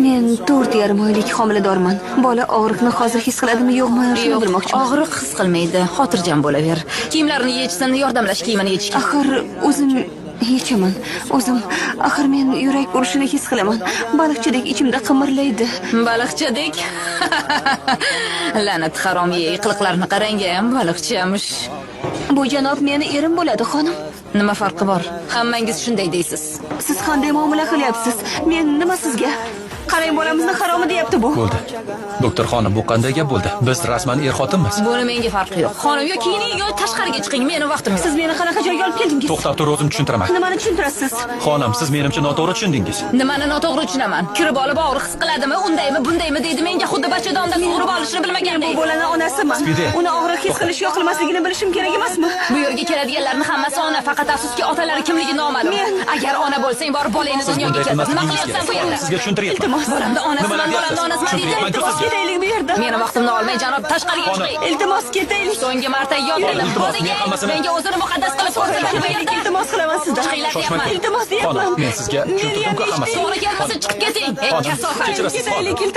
Men 4,5 oylik homiladorman. Bola og'riqni hozir his qiladimi yo'qmi shuni bilmoqchiman. Og'riq his qilmaydi. Xotirjam bo'laver. Kiyimlarini yechsin, yordamlash kiyimini yechishga. Axir o'zim yechaman. O'zim axir men yurak urishini his qilaman. Baliqchidek ichimda qimirlaydi. Baliqchadek. La'nat haromiy qiliqlarni qarang ham baliqchamish. Bu janob meni erim bo'ladi, xonim. Nima farqi bor? Hammangiz shunday deysiz. Siz qanday muomala qilyapsiz? Men nima sizga? Qarang, bolamizni haromi deyapti bu. Bo'ldi. Doktor xonim, bu qanday gap bo'ldi? Biz rasman er-xotinmiz. Buni menga farqi yo'q. Xonim yo kiyining yo tashqariga chiqing, meni vaqtim yo'q. Siz meni qanaqa joyga olib keldingiz? To'xtab tur, o'zim tushuntiraman. Nimani tushuntirasiz? Xonim, siz menimcha noto'g'ri tushundingiz. Nimani noto'g'ri tushunaman? Kirib olib og'riq his qiladimi, undaymi, bundaymi deydi. Menga xuddi bachadonda sug'urib olishni bilmagandek. Bu bolani onasiman. Uni og'riq his qilish yo qilmasligini bilishim kerak emasmi? Bu yerga keladiganlarning hammasi ona, faqat afsuski otalari kimligi noma'lum. Agar ona bo'lsang, borib bolangizni dunyoga keltir. Nima qilyapsan bu yerda? Sizga tushuntiryapman. Iltimos, bolamni onasiman, bolamni onasiman deydi. Iltimos, ketaylik bu yerdan. Meni vaqtimni olmay, janob, tashqariga chiqing. Iltimos, ketaylik. So'nggi marta yo'qladim. Menga o'zini muqaddas qilib ko'rsatadi bu yerda. Iltimos qilaman sizdan. Shoshmang. Iltimos deyapman. Men sizga tushuntirdim-ku hammasi. To'g'ri kelmasa chiqib keting. Ey kasofat. Ketaylik, iltimos.